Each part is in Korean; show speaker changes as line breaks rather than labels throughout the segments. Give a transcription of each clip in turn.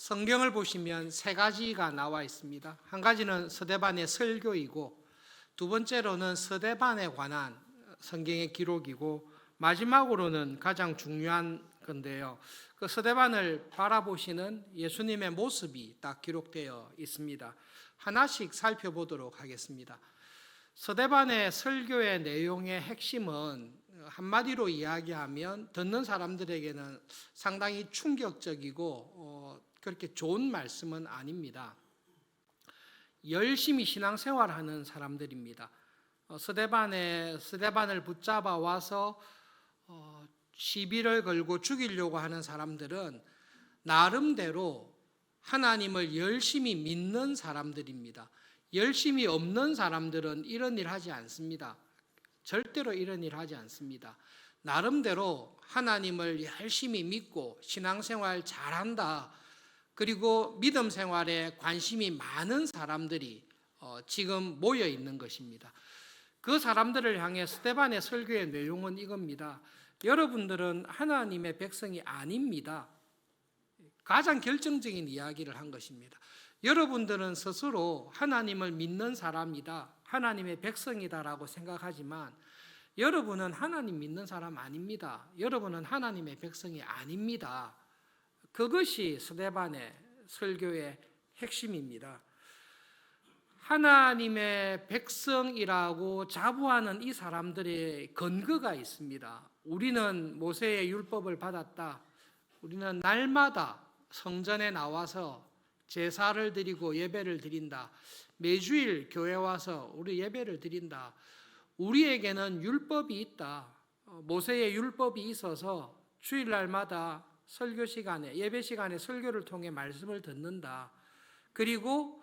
성경을 보시면 세 가지가 나와 있습니다. 한 가지는 스데반의 설교이고, 두 번째로는 스데반에 관한 성경의 기록이고, 마지막으로는 가장 중요한 건데요. 그 스데반을 바라보시는 예수님의 모습이 딱 기록되어 있습니다. 하나씩 살펴보도록 하겠습니다. 스데반의 설교의 내용의 핵심은 한마디로 이야기하면 듣는 사람들에게는 상당히 충격적이고 그렇게 좋은 말씀은 아닙니다. 열심히 신앙생활하는 사람들입니다. 스데반을 붙잡아 와서 시비를 걸고 죽이려고 하는 사람들은 나름대로 하나님을 열심히 믿는 사람들입니다. 열심히 없는 사람들은 이런 일 하지 않습니다. 절대로 이런 일 하지 않습니다. 나름대로 하나님을 열심히 믿고 신앙생활 잘한다. 그리고 믿음 생활에 관심이 많은 사람들이 지금 모여 있는 것입니다. 그 사람들을 향해 스데반의 설교의 내용은 이겁니다. 여러분들은 하나님의 백성이 아닙니다. 가장 결정적인 이야기를 한 것입니다. 여러분들은 스스로 하나님을 믿는 사람이다, 하나님의 백성이다라고 생각하지만 여러분은 하나님 믿는 사람 아닙니다. 여러분은 하나님의 백성이 아닙니다. 그것이 스데반의 설교의 핵심입니다. 하나님의 백성이라고 자부하는 이 사람들의 근거가 있습니다. 우리는 모세의 율법을 받았다. 우리는 날마다 성전에 나와서 제사를 드리고 예배를 드린다. 매주일 교회 와서 우리 예배를 드린다. 우리에게는 율법이 있다. 모세의 율법이 있어서 주일날마다 설교 시간에, 예배 시간에 설교를 통해 말씀을 듣는다. 그리고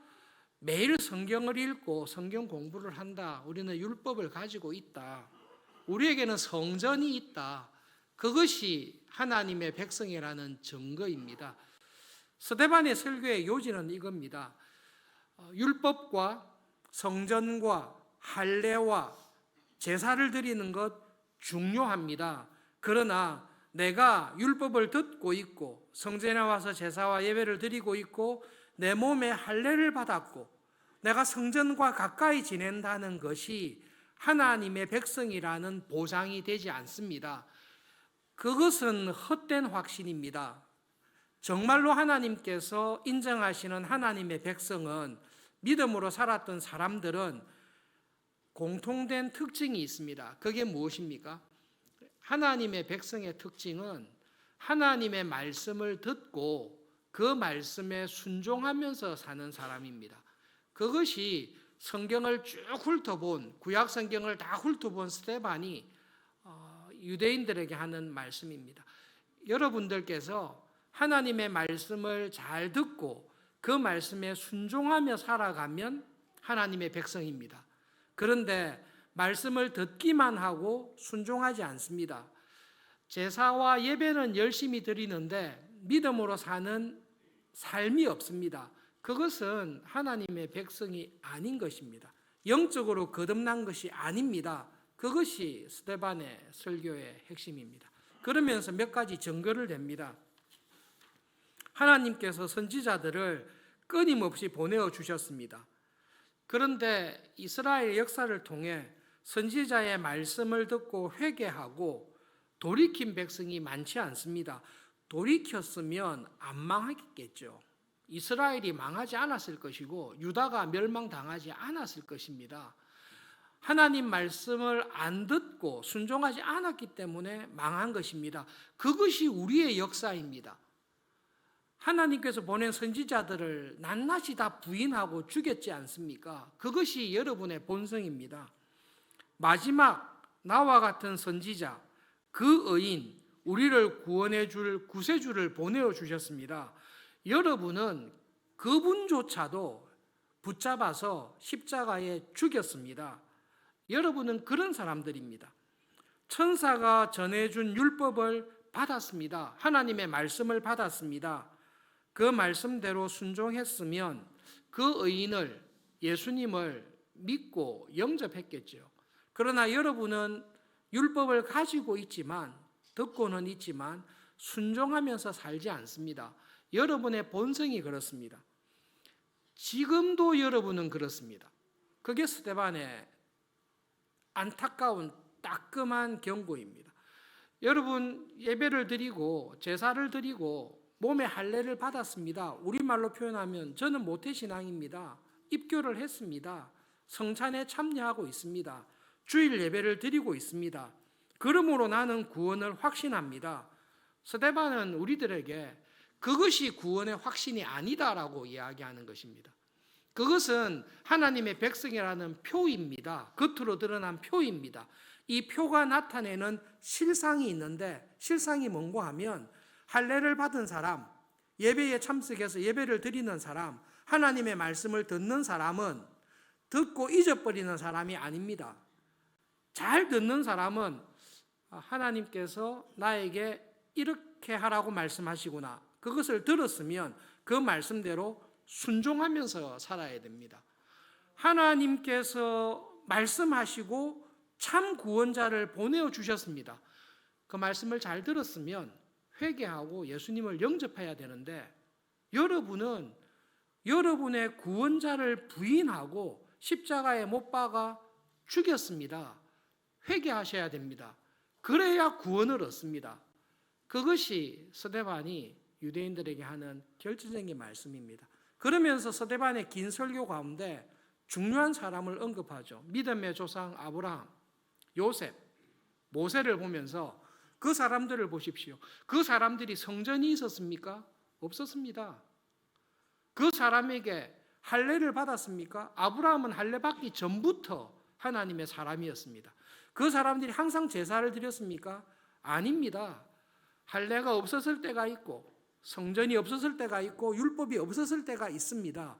매일 성경을 읽고 성경 공부를 한다. 우리는 율법을 가지고 있다. 우리에게는 성전이 있다. 그것이 하나님의 백성이라는 증거입니다. 스데반의 설교의 요지는 이겁니다. 율법과 성전과 할례와 제사를 드리는 것 중요합니다. 그러나 내가 율법을 듣고 있고 성전에 와서 제사와 예배를 드리고 있고 내 몸에 할례를 받았고 내가 성전과 가까이 지낸다는 것이 하나님의 백성이라는 보장이 되지 않습니다. 그것은 헛된 확신입니다. 정말로 하나님께서 인정하시는 하나님의 백성은, 믿음으로 살았던 사람들은 공통된 특징이 있습니다. 그게 무엇입니까? 하나님의 백성의 특징은 하나님의 말씀을 듣고 그 말씀에 순종하면서 사는 사람입니다. 그것이 성경을 쭉 훑어본, 구약 성경을 다 훑어본 스데반이 유대인들에게 하는 말씀입니다. 여러분들께서 하나님의 말씀을 잘 듣고 그 말씀에 순종하며 살아가면 하나님의 백성입니다. 그런데 말씀을 듣기만 하고 순종하지 않습니다. 제사와 예배는 열심히 드리는데 믿음으로 사는 삶이 없습니다. 그것은 하나님의 백성이 아닌 것입니다. 영적으로 거듭난 것이 아닙니다. 그것이 스데반의 설교의 핵심입니다. 그러면서 몇 가지 증거를 댑니다. 하나님께서 선지자들을 끊임없이 보내어 주셨습니다. 그런데 이스라엘 역사를 통해 선지자의 말씀을 듣고 회개하고 돌이킨 백성이 많지 않습니다. 돌이켰으면 안 망하겠죠. 이스라엘이 망하지 않았을 것이고 유다가 멸망당하지 않았을 것입니다. 하나님 말씀을 안 듣고 순종하지 않았기 때문에 망한 것입니다. 그것이 우리의 역사입니다. 하나님께서 보낸 선지자들을 낱낱이 다 부인하고 죽였지 않습니까? 그것이 여러분의 본성입니다. 마지막 나와 같은 선지자, 그 의인, 우리를 구원해 줄 구세주를 보내어 주셨습니다. 여러분은 그분조차도 붙잡아서 십자가에 죽였습니다. 여러분은 그런 사람들입니다. 천사가 전해준 율법을 받았습니다. 하나님의 말씀을 받았습니다. 그 말씀대로 순종했으면 그 의인을, 예수님을 믿고 영접했겠죠. 그러나 여러분은 율법을 가지고 있지만, 듣고는 있지만 순종하면서 살지 않습니다. 여러분의 본성이 그렇습니다. 지금도 여러분은 그렇습니다. 그게 스데반의 안타까운 따끔한 경고입니다. 여러분 예배를 드리고 제사를 드리고 몸에 할례를 받았습니다. 우리말로 표현하면 저는 모태신앙입니다. 입교를 했습니다. 성찬에 참여하고 있습니다. 주일 예배를 드리고 있습니다. 그러므로 나는 구원을 확신합니다. 스데반은 우리들에게 그것이 구원의 확신이 아니다라고 이야기하는 것입니다. 그것은 하나님의 백성이라는 표입니다. 겉으로 드러난 표입니다. 이 표가 나타내는 실상이 있는데 실상이 뭔고 하면 할례를 받은 사람, 예배에 참석해서 예배를 드리는 사람, 하나님의 말씀을 듣는 사람은 듣고 잊어버리는 사람이 아닙니다. 잘 듣는 사람은 하나님께서 나에게 이렇게 하라고 말씀하시구나. 그것을 들었으면 그 말씀대로 순종하면서 살아야 됩니다. 하나님께서 말씀하시고 참 구원자를 보내어 주셨습니다. 그 말씀을 잘 들었으면 회개하고 예수님을 영접해야 되는데 여러분은 여러분의 구원자를 부인하고 십자가에 못 박아 죽였습니다. 회개하셔야 됩니다. 그래야 구원을 얻습니다. 그것이 스데반이 유대인들에게 하는 결정적인 말씀입니다. 그러면서 스데반의 긴 설교 가운데 중요한 사람을 언급하죠. 믿음의 조상 아브라함, 요셉, 모세를 보면서 그 사람들을 보십시오. 그 사람들이 성전이 있었습니까? 없었습니다. 그 사람에게 할례를 받았습니까? 아브라함은 할례 받기 전부터 하나님의 사람이었습니다. 그 사람들이 항상 제사를 드렸습니까? 아닙니다. 할례가 없었을 때가 있고 성전이 없었을 때가 있고 율법이 없었을 때가 있습니다.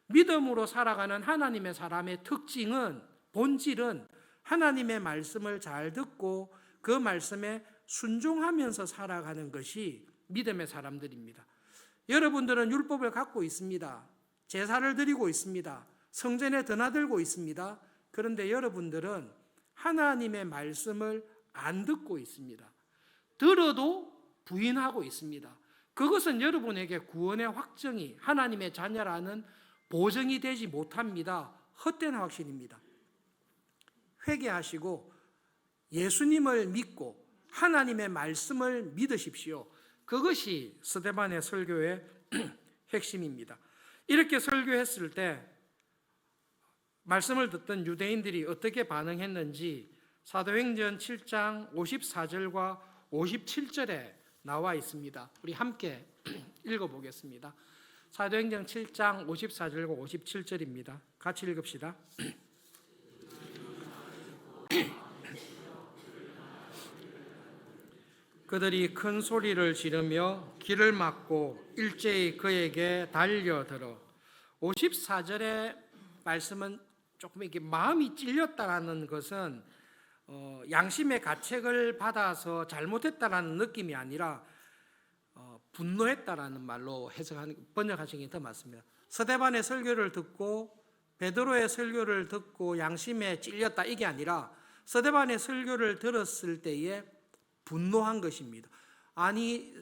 믿음으로 살아가는 하나님의 사람의 특징은 본질은 하나님의 말씀을 잘 듣고 그 말씀에 순종하면서 살아가는 것이 믿음의 사람들입니다. 여러분들은 율법을 갖고 있습니다. 제사를 드리고 있습니다. 성전에 드나들고 있습니다. 그런데 여러분들은 하나님의 말씀을 안 듣고 있습니다. 들어도 부인하고 있습니다. 그것은 여러분에게 구원의 확정이 하나님의 자녀라는 보증이 되지 못합니다. 헛된 확신입니다. 회개하시고 예수님을 믿고 하나님의 말씀을 믿으십시오. 그것이 스데반의 설교의 핵심입니다. 이렇게 설교했을 때 말씀을 듣던 유대인들이 어떻게 반응했는지 사도행전 7장 54절과 57절에 나와 있습니다. 우리 함께 읽어보겠습니다. 사도행전 7장 54절과 57절입니다. 같이 읽읍시다. 그들이 큰 소리를 지르며 길을 막고 일제히 그에게 달려들어 54절의 말씀은 조금 이렇게 마음이 찔렸다라는 것은 양심의 가책을 받아서 잘못했다라는 느낌이 아니라 분노했다라는 말로 번역하시는 게 더 맞습니다. 스데반의 설교를 듣고 베드로의 설교를 듣고 양심에 찔렸다 이게 아니라 스데반의 설교를 들었을 때에 분노한 것입니다. 아니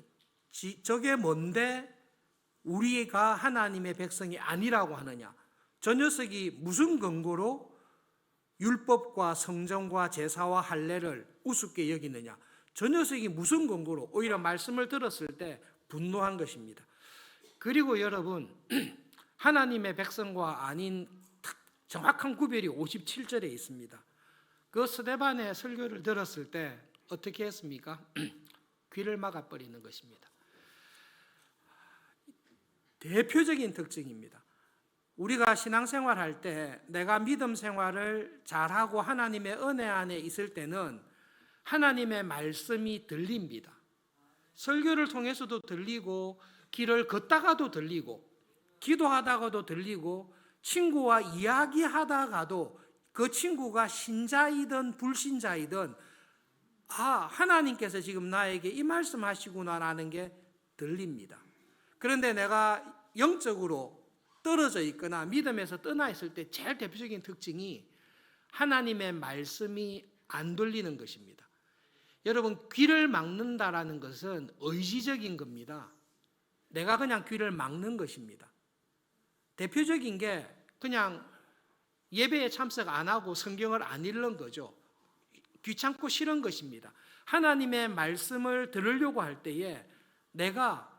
저게 뭔데 우리가 하나님의 백성이 아니라고 하느냐. 저 녀석이 무슨 근거로 율법과 성전과 제사와 할례를 우습게 여기느냐. 저 녀석이 무슨 근거로 오히려 말씀을 들었을 때 분노한 것입니다. 그리고 여러분 하나님의 백성과 아닌 정확한 구별이 57절에 있습니다. 그 스데반의 설교를 들었을 때 어떻게 했습니까? 귀를 막아버리는 것입니다. 대표적인 특징입니다. 우리가 신앙생활 할 때 내가 믿음 생활을 잘하고 하나님의 은혜 안에 있을 때는 하나님의 말씀이 들립니다. 설교를 통해서도 들리고 길을 걷다가도 들리고 기도하다가도 들리고 친구와 이야기하다가도 그 친구가 신자이든 불신자이든 하나님께서 지금 나에게 이 말씀하시구나라는 게 들립니다. 그런데 내가 영적으로 떨어져 있거나 믿음에서 떠나 있을 때 제일 대표적인 특징이 하나님의 말씀이 안 들리는 것입니다. 여러분 귀를 막는다라는 것은 의지적인 겁니다. 내가 그냥 귀를 막는 것입니다. 대표적인 게 그냥 예배에 참석 안 하고 성경을 안 읽는 거죠. 귀찮고 싫은 것입니다. 하나님의 말씀을 들으려고 할 때에 내가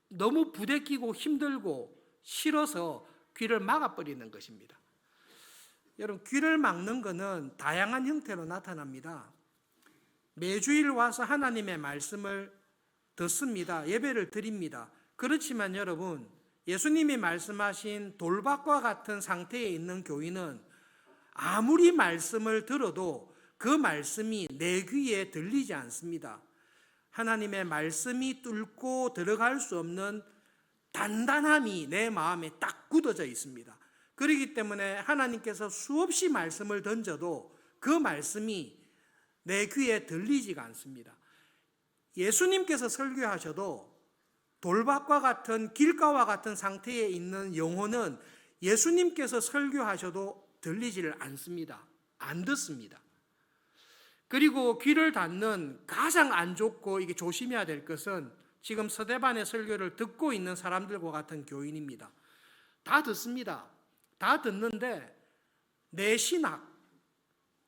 너무 부대끼고 힘들고 싫어서 귀를 막아버리는 것입니다. 여러분, 귀를 막는 것은 다양한 형태로 나타납니다. 매주일 와서 하나님의 말씀을 듣습니다. 예배를 드립니다. 그렇지만 여러분, 예수님이 말씀하신 돌밭과 같은 상태에 있는 교인은 아무리 말씀을 들어도 그 말씀이 내 귀에 들리지 않습니다. 하나님의 말씀이 뚫고 들어갈 수 없는 단단함이 내 마음에 딱 굳어져 있습니다. 그렇기 때문에 하나님께서 수없이 말씀을 던져도 그 말씀이 내 귀에 들리지가 않습니다. 예수님께서 설교하셔도 돌밭과 같은 길가와 같은 상태에 있는 영혼은 예수님께서 설교하셔도 들리지를 않습니다. 안 듣습니다. 그리고 귀를 닫는 가장 안 좋고 이게 조심해야 될 것은 지금 서대반의 설교를 듣고 있는 사람들과 같은 교인입니다. 다 듣습니다. 다 듣는데 내 신학,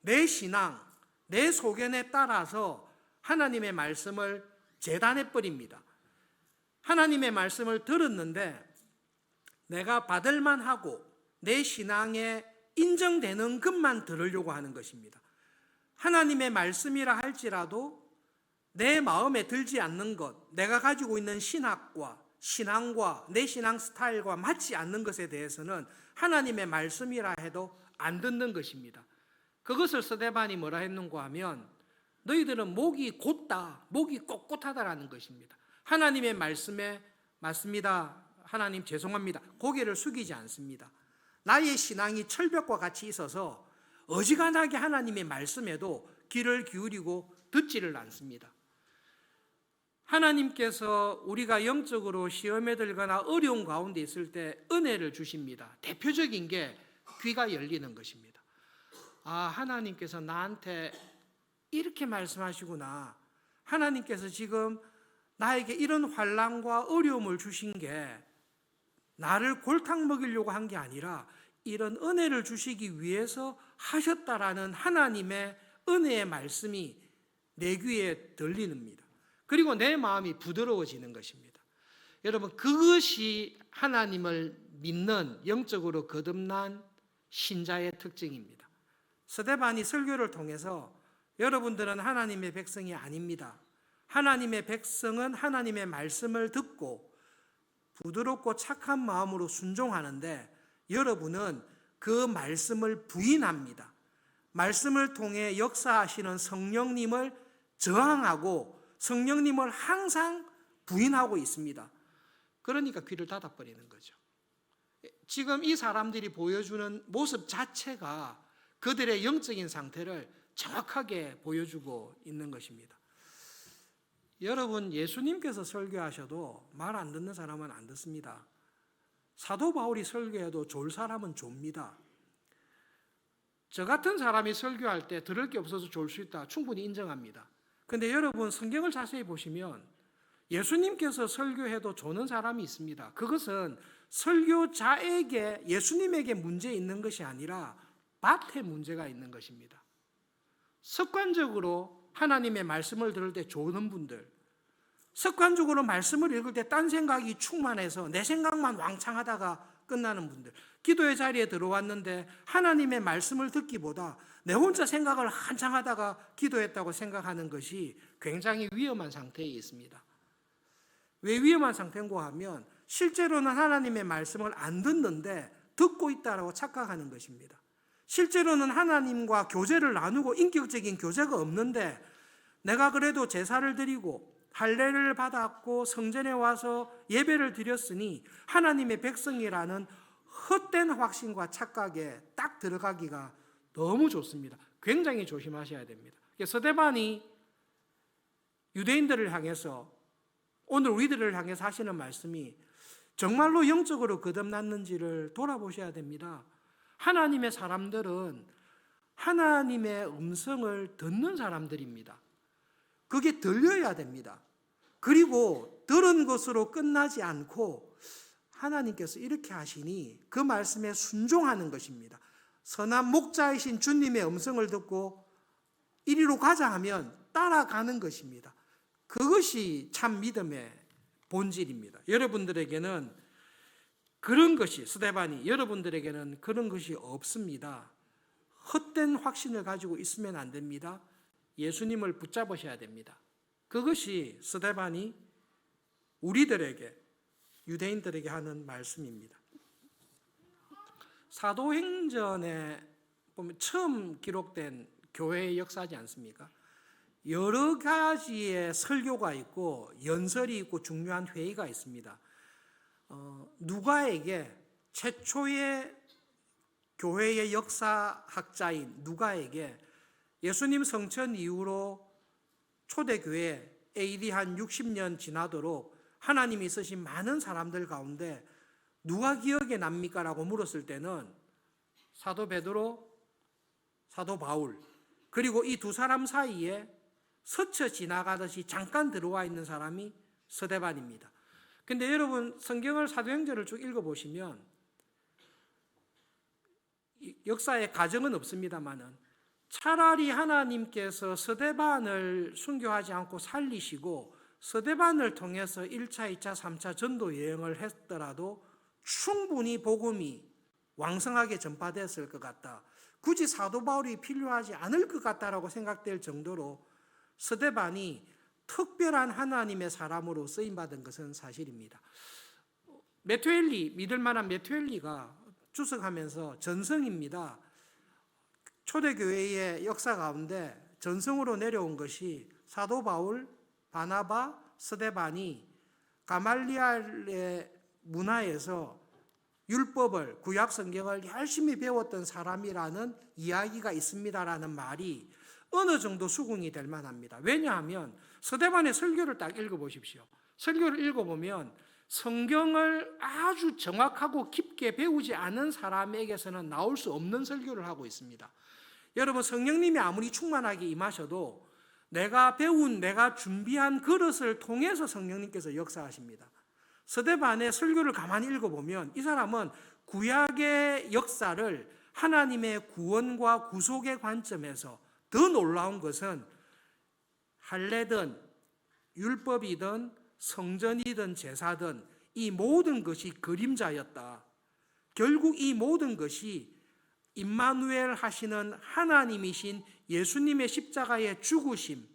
내 신앙, 내 소견에 따라서 하나님의 말씀을 재단해 버립니다. 하나님의 말씀을 들었는데 내가 받을만 하고 내 신앙에 인정되는 것만 들으려고 하는 것입니다. 하나님의 말씀이라 할지라도 내 마음에 들지 않는 것, 내가 가지고 있는 신학과 신앙과 내 신앙 스타일과 맞지 않는 것에 대해서는 하나님의 말씀이라 해도 안 듣는 것입니다. 그것을 스데반이 뭐라 했는가 하면 너희들은 목이 곧다, 목이 꼿꼿하다라는 것입니다. 하나님의 말씀에 맞습니다. 하나님 죄송합니다. 고개를 숙이지 않습니다. 나의 신앙이 철벽과 같이 있어서 어지간하게 하나님의 말씀에도 귀를 기울이고 듣지를 않습니다. 하나님께서 우리가 영적으로 시험에 들거나 어려운 가운데 있을 때 은혜를 주십니다. 대표적인 게 귀가 열리는 것입니다. 아, 하나님께서 나한테 이렇게 말씀하시구나. 하나님께서 지금 나에게 이런 환난과 어려움을 주신 게 나를 골탕 먹이려고 한 게 아니라 이런 은혜를 주시기 위해서 하셨다라는 하나님의 은혜의 말씀이 내 귀에 들리는니다. 그리고 내 마음이 부드러워지는 것입니다. 여러분, 그것이 하나님을 믿는 영적으로 거듭난 신자의 특징입니다. 스데반이 설교를 통해서 여러분들은 하나님의 백성이 아닙니다. 하나님의 백성은 하나님의 말씀을 듣고 부드럽고 착한 마음으로 순종하는데 여러분은 그 말씀을 부인합니다. 말씀을 통해 역사하시는 성령님을 저항하고 성령님을 항상 부인하고 있습니다. 그러니까 귀를 닫아버리는 거죠. 지금 이 사람들이 보여주는 모습 자체가 그들의 영적인 상태를 정확하게 보여주고 있는 것입니다. 여러분, 예수님께서 설교하셔도 말 안 듣는 사람은 안 듣습니다. 사도 바울이 설교해도 졸 사람은 좁니다. 저 같은 사람이 설교할 때 들을 게 없어서 졸 수 있다. 충분히 인정합니다. 근데 여러분, 성경을 자세히 보시면 예수님께서 설교해도 조는 사람이 있습니다. 그것은 설교자에게, 예수님에게 문제 있는 것이 아니라 밭에 문제가 있는 것입니다. 습관적으로 하나님의 말씀을 들을 때 조는 분들, 습관적으로 말씀을 읽을 때 딴 생각이 충만해서 내 생각만 왕창하다가 끝나는 분들, 기도의 자리에 들어왔는데 하나님의 말씀을 듣기보다 내 혼자 생각을 한창 하다가 기도했다고 생각하는 것이 굉장히 위험한 상태에 있습니다. 왜 위험한 상태인가 하면 실제로는 하나님의 말씀을 안 듣는데 듣고 있다고 착각하는 것입니다. 실제로는 하나님과 교제를 나누고 인격적인 교제가 없는데 내가 그래도 제사를 드리고 할례를 받았고 성전에 와서 예배를 드렸으니 하나님의 백성이라는 헛된 확신과 착각에 딱 들어가기가 너무 좋습니다. 굉장히 조심하셔야 됩니다. 스데반이 유대인들을 향해서 오늘 우리들을 향해서 하시는 말씀이 정말로 영적으로 거듭났는지를 돌아보셔야 됩니다. 하나님의 사람들은 하나님의 음성을 듣는 사람들입니다. 그게 들려야 됩니다. 그리고 들은 것으로 끝나지 않고 하나님께서 이렇게 하시니 그 말씀에 순종하는 것입니다. 선한 목자이신 주님의 음성을 듣고 이리로 가자 하면 따라가는 것입니다. 그것이 참 믿음의 본질입니다. 여러분들에게는 그런 것이, 스데반이 여러분들에게는 그런 것이 없습니다. 헛된 확신을 가지고 있으면 안 됩니다. 예수님을 붙잡으셔야 됩니다. 그것이 스데반이 우리들에게, 유대인들에게 하는 말씀입니다. 사도행전에 보면 처음 기록된 교회의 역사지 않습니까? 여러 가지의 설교가 있고 연설이 있고 중요한 회의가 있습니다. 누가에게, 최초의 교회의 역사학자인 누가에게 예수님 성천 이후로 초대교회 AD 한 60년 지나도록 하나님이 쓰신 많은 사람들 가운데 누가 기억에 납니까? 라고 물었을 때는 사도 베드로, 사도 바울, 그리고 이 두 사람 사이에 스쳐 지나가듯이 잠깐 들어와 있는 사람이 스데반입니다. 근데 여러분 성경을, 사도행전을 쭉 읽어보시면 역사의 가정은 없습니다마는 차라리 하나님께서 스데반을 순교하지 않고 살리시고 스데반을 통해서 1차, 2차, 3차 전도 여행을 했더라도 충분히 복음이 왕성하게 전파됐을 것 같다. 굳이 사도 바울이 필요하지 않을 것 같다라고 생각될 정도로 스데반이 특별한 하나님의 사람으로 쓰임받은 것은 사실입니다. 메투엘리, 믿을 만한 메투엘리가 주석하면서 전성입니다. 초대교회의 역사 가운데 전성으로 내려온 것이 사도 바울, 바나바, 스데반이 가말리알의 문화에서 율법을, 구약 성경을 열심히 배웠던 사람이라는 이야기가 있습니다라는 말이 어느 정도 수긍이 될 만합니다. 왜냐하면 스데반의 설교를 딱 읽어보십시오. 설교를 읽어보면 성경을 아주 정확하고 깊게 배우지 않은 사람에게서는 나올 수 없는 설교를 하고 있습니다. 여러분, 성령님이 아무리 충만하게 임하셔도 내가 배운, 내가 준비한 그릇을 통해서 성령님께서 역사하십니다. 스데반의 설교를 가만히 읽어보면 이 사람은 구약의 역사를 하나님의 구원과 구속의 관점에서, 더 놀라운 것은 할례든 율법이든 성전이든 제사든 이 모든 것이 그림자였다. 결국 이 모든 것이 임마누엘 하시는 하나님이신 예수님의 십자가의 죽으심,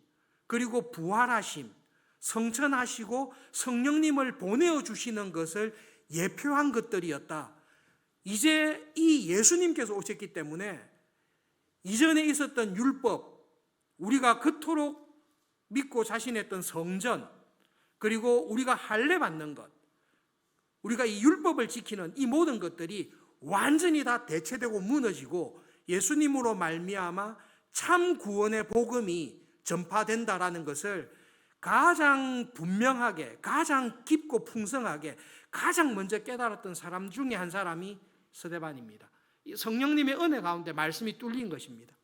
그리고 부활하심, 성천하시고 성령님을 보내어 주시는 것을 예표한 것들이었다. 이제 이 예수님께서 오셨기 때문에 이전에 있었던 율법, 우리가 그토록 믿고 자신했던 성전, 그리고 우리가 할례 받는 것, 우리가 이 율법을 지키는 이 모든 것들이 완전히 다 대체되고 무너지고 예수님으로 말미암아 참 구원의 복음이 전파된다라는 것을 가장 분명하게, 가장 깊고 풍성하게 가장 먼저 깨달았던 사람 중에 한 사람이 스데반입니다. 성령님의 은혜 가운데 말씀이 뚫린 것입니다.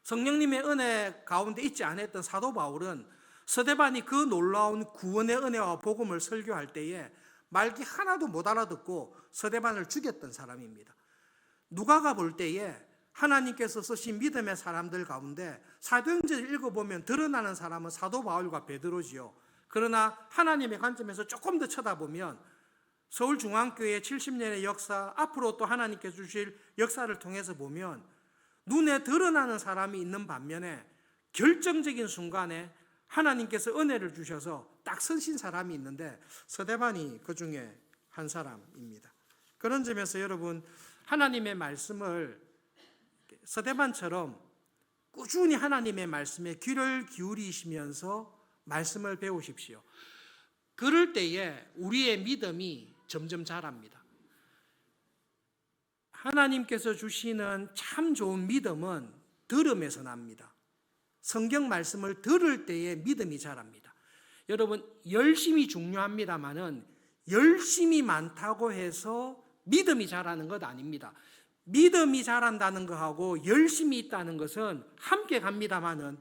성령님의 은혜 가운데 있지 않았던 사도 바울은 스데반이 그 놀라운 구원의 은혜와 복음을 설교할 때에 말기 하나도 못 알아듣고 스데반을 죽였던 사람입니다. 누가가 볼 때에 하나님께서 쓰신 믿음의 사람들 가운데 사도행전을 읽어보면 드러나는 사람은 사도 바울과 베드로지요. 그러나 하나님의 관점에서 조금 더 쳐다보면 서울중앙교회 70년의 역사, 앞으로 또 하나님께서 주실 역사를 통해서 보면 눈에 드러나는 사람이 있는 반면에 결정적인 순간에 하나님께서 은혜를 주셔서 딱 서신 사람이 있는데 스데반이 그 중에 한 사람입니다. 그런 점에서 여러분, 하나님의 말씀을 스데반처럼 꾸준히 하나님의 말씀에 귀를 기울이시면서 말씀을 배우십시오. 그럴 때에 우리의 믿음이 점점 자랍니다. 하나님께서 주시는 참 좋은 믿음은 들음에서 납니다. 성경 말씀을 들을 때에 믿음이 자랍니다. 여러분, 열심히 중요합니다만은 열심이 많다고 해서 믿음이 자라는 것 아닙니다. 믿음이 자란다는 것하고 열심이 있다는 것은 함께 갑니다만은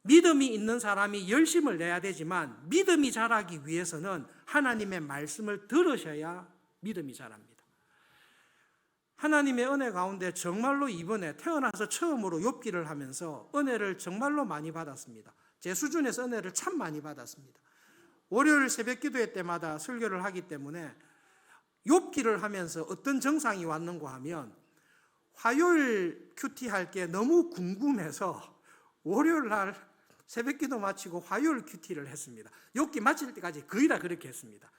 믿음이 있는 사람이 열심을 내야 되지만 믿음이 자라기 위해서는 하나님의 말씀을 들으셔야 믿음이 자랍니다. 하나님의 은혜 가운데 정말로 이번에 태어나서 처음으로 욥기를 하면서 은혜를 정말로 많이 받았습니다. 제 수준에서 은혜를 참 많이 받았습니다. 월요일 새벽 기도회 때마다 설교를 하기 때문에 욥기를 하면서 어떤 정상이 왔는가 하면 화요일 큐티 할 게 너무 궁금해서 월요일 날 새벽 기도 마치고 화요일 큐티를 했습니다. 욥기 마칠 때까지 거의 다 그렇게 했습니다.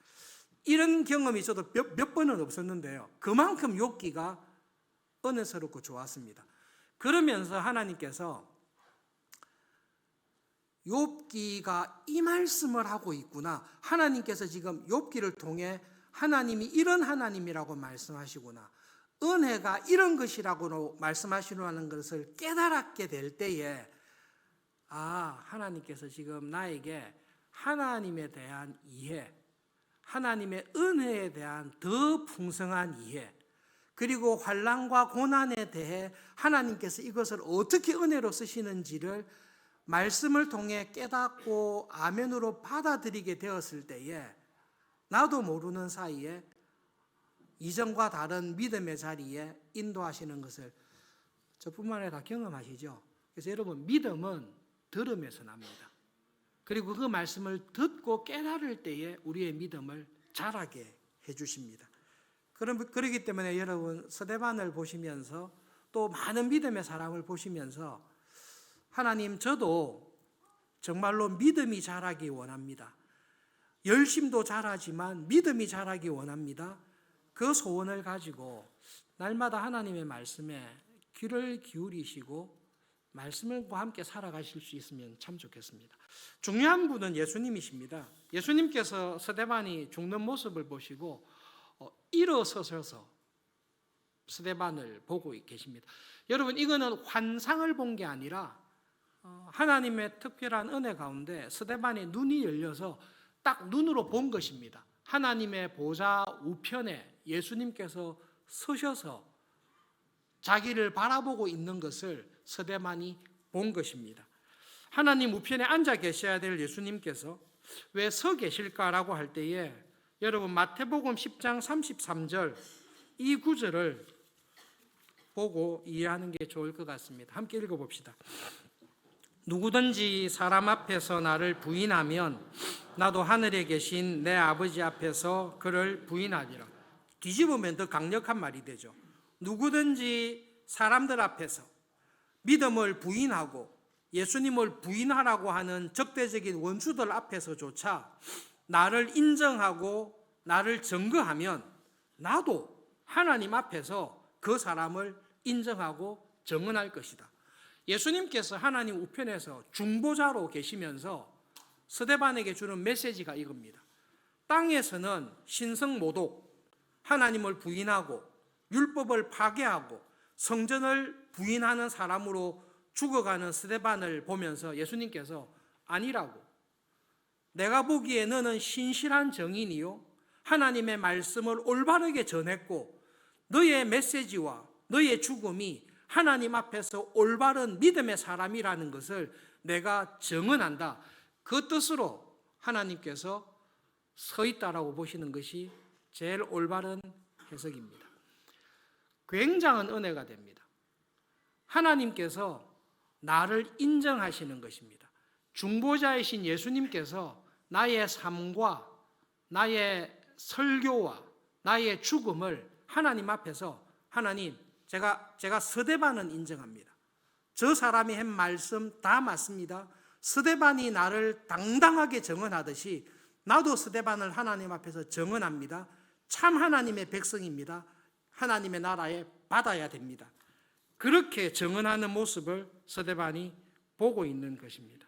이런 경험이 저도 몇 번은 없었는데요. 그만큼 욥기가 은혜스럽고 좋았습니다. 그러면서 하나님께서 욥기가 이 말씀을 하고 있구나. 하나님께서 지금 욥기를 통해 하나님이 이런 하나님이라고 말씀하시구나. 은혜가 이런 것이라고 말씀하시는 것을 깨달았게 될 때에 하나님께서 지금 나에게 하나님에 대한 이해, 하나님의 은혜에 대한 더 풍성한 이해, 그리고 환난과 고난에 대해 하나님께서 이것을 어떻게 은혜로 쓰시는지를 말씀을 통해 깨닫고 아멘으로 받아들이게 되었을 때에 나도 모르는 사이에 이전과 다른 믿음의 자리에 인도하시는 것을 저뿐만 아니라 다 경험하시죠. 그래서 여러분, 믿음은 들음에서 납니다. 그리고 그 말씀을 듣고 깨달을 때에 우리의 믿음을 자라게 해주십니다. 그렇기 때문에 여러분, 스데반을 보시면서 또 많은 믿음의 사람을 보시면서 하나님, 저도 정말로 믿음이 자라기 원합니다. 열심도 자라지만 믿음이 자라기 원합니다. 그 소원을 가지고 날마다 하나님의 말씀에 귀를 기울이시고 말씀과 함께 살아가실 수 있으면 참 좋겠습니다. 중요한 분은 예수님이십니다. 예수님께서 스데반이 죽는 모습을 보시고 일어서셔서 스데반을 보고 계십니다. 여러분, 이거는 환상을 본 게 아니라 하나님의 특별한 은혜 가운데 스데반의 눈이 열려서 딱 눈으로 본 것입니다. 하나님의 보좌 우편에 예수님께서 서셔서 자기를 바라보고 있는 것을 스데반이 본 것입니다. 하나님 우편에 앉아 계셔야 될 예수님께서 왜 서 계실까라고 할 때에 여러분, 마태복음 10장 33절 이 구절을 보고 이해하는 게 좋을 것 같습니다. 함께 읽어봅시다. 누구든지 사람 앞에서 나를 부인하면 나도 하늘에 계신 내 아버지 앞에서 그를 부인하리라. 뒤집으면 더 강력한 말이 되죠. 누구든지 사람들 앞에서 믿음을 부인하고 예수님을 부인하라고 하는 적대적인 원수들 앞에서조차 나를 인정하고 나를 증거하면 나도 하나님 앞에서 그 사람을 인정하고 증언할 것이다. 예수님께서 하나님 우편에서 중보자로 계시면서 스데반에게 주는 메시지가 이겁니다. 땅에서는 신성모독, 하나님을 부인하고 율법을 파괴하고 성전을 부인하는 사람으로 죽어가는 스데반을 보면서 예수님께서 아니라고, 내가 보기에 너는 신실한 정인이요 하나님의 말씀을 올바르게 전했고 너의 메시지와 너의 죽음이 하나님 앞에서 올바른 믿음의 사람이라는 것을 내가 증언한다. 그 뜻으로 하나님께서 서 있다라고 보시는 것이 제일 올바른 해석입니다. 굉장한 은혜가 됩니다. 하나님께서 나를 인정하시는 것입니다. 중보자이신 예수님께서 나의 삶과 나의 설교와 나의 죽음을 하나님 앞에서 하나님, 제가 스데반은 인정합니다. 저 사람이 한 말씀 다 맞습니다. 스데반이 나를 당당하게 증언하듯이 나도 스데반을 하나님 앞에서 증언합니다. 참 하나님의 백성입니다. 하나님의 나라에 받아야 됩니다. 그렇게 증언하는 모습을 스데반이 보고 있는 것입니다.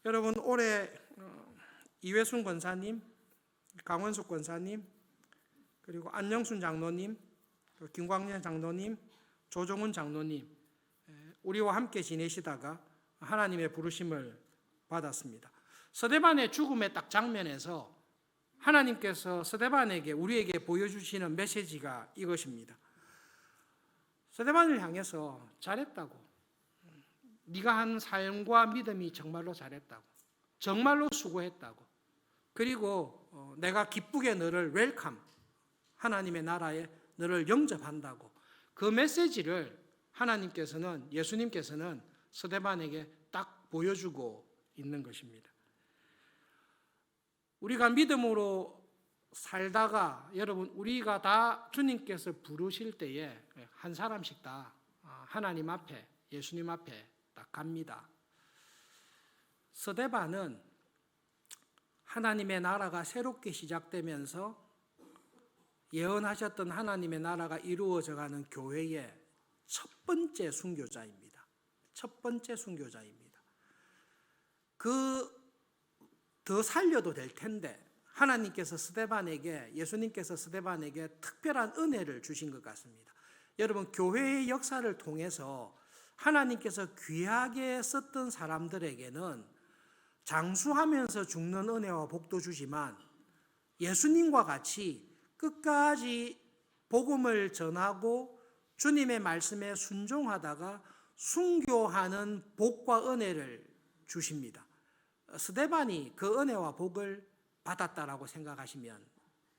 여러분, 올해 이회순 권사님, 강원숙 권사님, 그리고 안영순 장로님, 김광년 장로님, 조종훈 장로님, 우리와 함께 지내시다가 하나님의 부르심을 받았습니다. 스데반의 죽음의 딱 장면에서 하나님께서 스데반에게 우리에게 보여주시는 메시지가 이것입니다. 스데반을 향해서 잘했다고, 네가 한 삶과 믿음이 정말로 잘했다고, 정말로 수고했다고, 그리고 내가 기쁘게 너를 웰컴, 하나님의 나라에 너를 영접한다고, 그 메시지를 하나님께서는, 예수님께서는 스데반에게 딱 보여주고 있는 것입니다. 우리가 믿음으로 살다가, 여러분, 우리가 다 주님께서 부르실 때에 한 사람씩 다 하나님 앞에, 예수님 앞에 딱 갑니다. 스데반은 하나님의 나라가 새롭게 시작되면서 예언하셨던 하나님의 나라가 이루어져가는 교회의 첫 번째 순교자입니다. 첫 번째 순교자입니다. 더 살려도 될 텐데 하나님께서 스데반에게, 예수님께서 스데반에게 특별한 은혜를 주신 것 같습니다. 여러분, 교회의 역사를 통해서 하나님께서 귀하게 썼던 사람들에게는 장수하면서 죽는 은혜와 복도 주지만, 예수님과 같이 끝까지 복음을 전하고 주님의 말씀에 순종하다가 순교하는 복과 은혜를 주십니다. 스데반이 그 은혜와 복을 받았다라고 생각하시면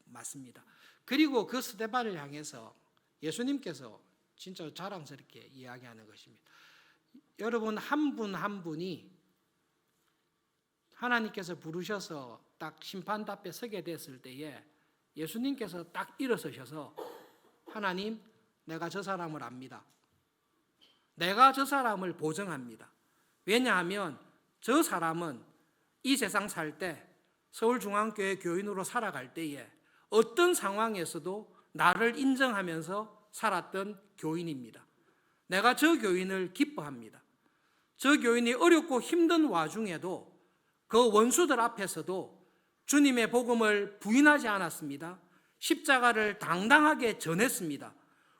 맞습니다. 그리고 그 스데반을 향해서 예수님께서 진짜 자랑스럽게 이야기하는 것입니다. 여러분, 한 분 한 분이 하나님께서 부르셔서 딱 심판 앞에 서게 됐을 때에 예수님께서 딱 일어서셔서, 하나님, 내가 저 사람을 압니다. 내가 저 사람을 보증합니다. 왜냐하면 저 사람은 이 세상 살 때, 서울중앙교회 교인으로 살아갈 때에 어떤 상황에서도 나를 인정하면서 살았던 교인입니다. 내가 저 교인을 기뻐합니다. 저 교인이 어렵고 힘든 와중에도 그 원수들 앞에서도 주님의 복음을 부인하지 않았습니다. 십자가를 당당하게 전했습니다.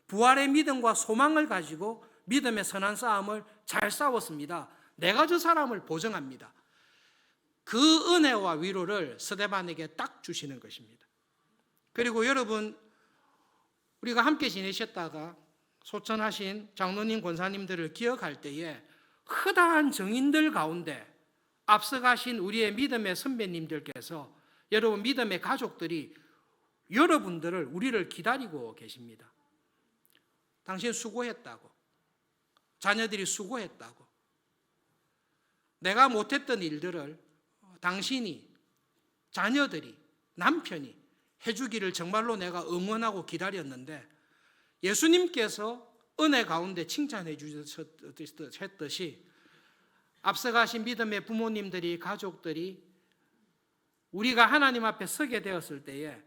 부활의 믿음과 소망을 가지고 믿음의 선한 싸움을 잘 싸웠습니다. 내가 저 사람을 보증합니다. 그 은혜와 위로를 스데반에게 딱 주시는 것입니다. 그리고 여러분, 우리가 함께 지내셨다가 소천하신 장로님, 권사님들을 기억할 때에 허다한 정인들 가운데 앞서가신 우리의 믿음의 선배님들께서, 여러분 믿음의 가족들이 여러분들을, 우리를 기다리고 계십니다. 당신 수고했다고, 자녀들이 수고했다고, 내가 못했던 일들을 당신이, 자녀들이, 남편이 해주기를 정말로 내가 응원하고 기다렸는데, 예수님께서 은혜 가운데 칭찬해 주셨듯이 앞서가신 믿음의 부모님들이, 가족들이 우리가 하나님 앞에 서게 되었을 때에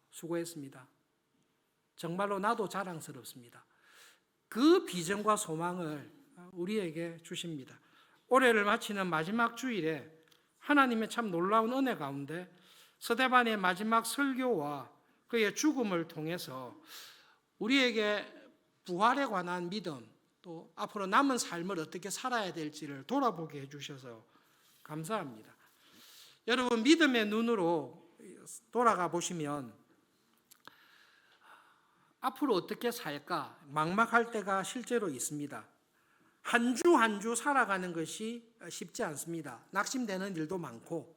수고했습니다. 정말로 나도 자랑스럽습니다. 그 비전과 소망을 우리에게 주십니다. 올해를 마치는 마지막 주일에 하나님의 참 놀라운 은혜 가운데 스데반의 마지막 설교와 그의 죽음을 통해서 우리에게 부활에 관한 믿음, 또 앞으로 남은 삶을 어떻게 살아야 될지를 돌아보게 해주셔서 감사합니다. 여러분, 믿음의 눈으로 돌아가 보시면 앞으로 어떻게 살까 막막할 때가 실제로 있습니다. 한 주 한 주 살아가는 것이 쉽지 않습니다. 낙심되는 일도 많고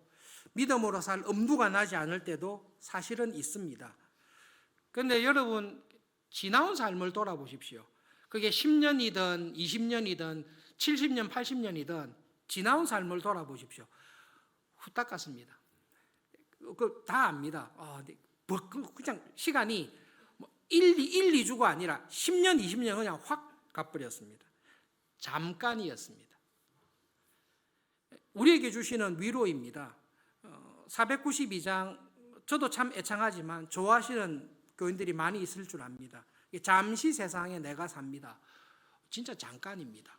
믿음으로 살 엄두가 나지 않을 때도 사실은 있습니다. 그런데 여러분, 지나온 삶을 돌아보십시오. 그게 10년이든 20년이든 70년, 80년이든 지나온 삶을 돌아보십시오. 후딱 같습니다. 다 압니다. 그냥 시간이 1, 2주가 아니라 10년, 20년 그냥 확 가버렸습니다. 잠깐이었습니다. 우리에게 주시는 위로입니다. 492장, 저도 참 애창하지만 좋아하시는 교인들이 많이 있을 줄 압니다. 잠시 세상에 내가 삽니다. 진짜 잠깐입니다.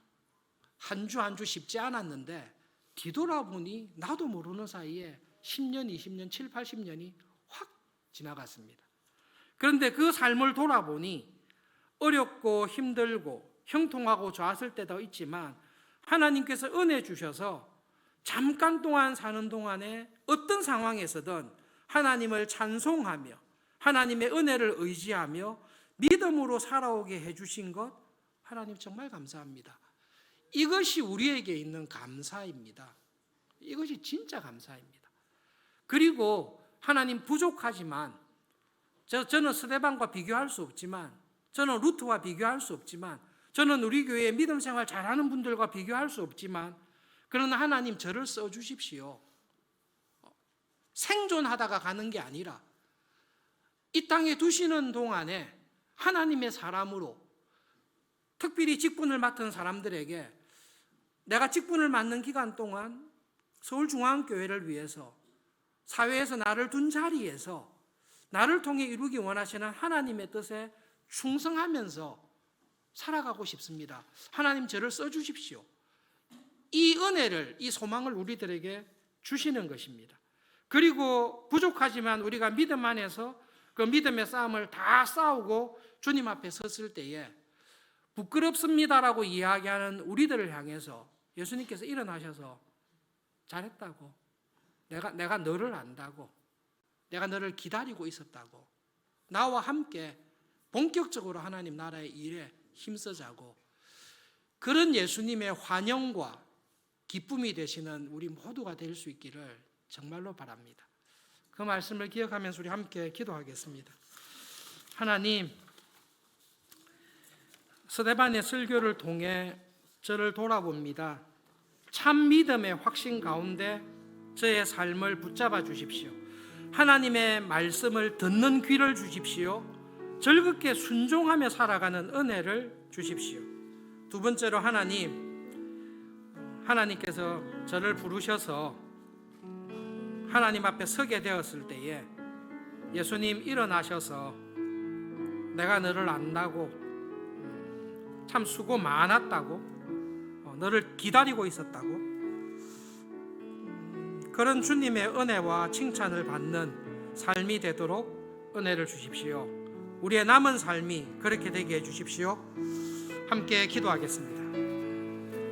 한 주 한 주 쉽지 않았는데 뒤돌아보니 나도 모르는 사이에 10년, 20년, 7, 80년이 확 지나갔습니다. 그런데 그 삶을 돌아보니 어렵고 힘들고 형통하고 좋았을 때도 있지만 하나님께서 은혜 주셔서 잠깐 동안 사는 동안에 어떤 상황에서든 하나님을 찬송하며 하나님의 은혜를 의지하며 믿음으로 살아오게 해주신 것, 하나님 정말 감사합니다. 이것이 우리에게 있는 감사입니다. 이것이 진짜 감사입니다. 그리고 하나님 부족하지만 저는 스데반과 비교할 수 없지만, 저는 루트와 비교할 수 없지만, 저는 우리 교회에 믿음 생활 잘하는 분들과 비교할 수 없지만, 그러나 하나님 저를 써주십시오. 생존하다가 가는 게 아니라 이 땅에 두시는 동안에 하나님의 사람으로, 특별히 직분을 맡은 사람들에게 내가 직분을 맡는 기간 동안 서울중앙교회를 위해서, 사회에서 나를 둔 자리에서 나를 통해 이루기 원하시는 하나님의 뜻에 충성하면서 살아가고 싶습니다. 하나님 저를 써주십시오. 이 은혜를, 이 소망을 우리들에게 주시는 것입니다. 그리고 부족하지만 우리가 믿음 안에서 그 믿음의 싸움을 다 싸우고 주님 앞에 섰을 때에 부끄럽습니다라고 이야기하는 우리들을 향해서 예수님께서 일어나셔서 잘했다고, 내가 너를 안다고, 내가 너를 기다리고 있었다고, 나와 함께 본격적으로 하나님 나라의 일에 힘쓰자고, 그런 예수님의 환영과 기쁨이 되시는 우리 모두가 될 수 있기를 정말로 바랍니다. 그 말씀을 기억하면서 우리 함께 기도하겠습니다. 하나님, 스데반의 설교를 통해 저를 돌아봅니다. 참 믿음의 확신 가운데 저의 삶을 붙잡아 주십시오. 하나님의 말씀을 듣는 귀를 주십시오. 즐겁게 순종하며 살아가는 은혜를 주십시오. 두 번째로 하나님께서 저를 부르셔서 하나님 앞에 서게 되었을 때에 예수님 일어나셔서 내가 너를 안다고, 참 수고 많았다고, 너를 기다리고 있었다고, 그런 주님의 은혜와 칭찬을 받는 삶이 되도록 은혜를 주십시오. 우리의 남은 삶이 그렇게 되게 해주십시오. 함께 기도하겠습니다.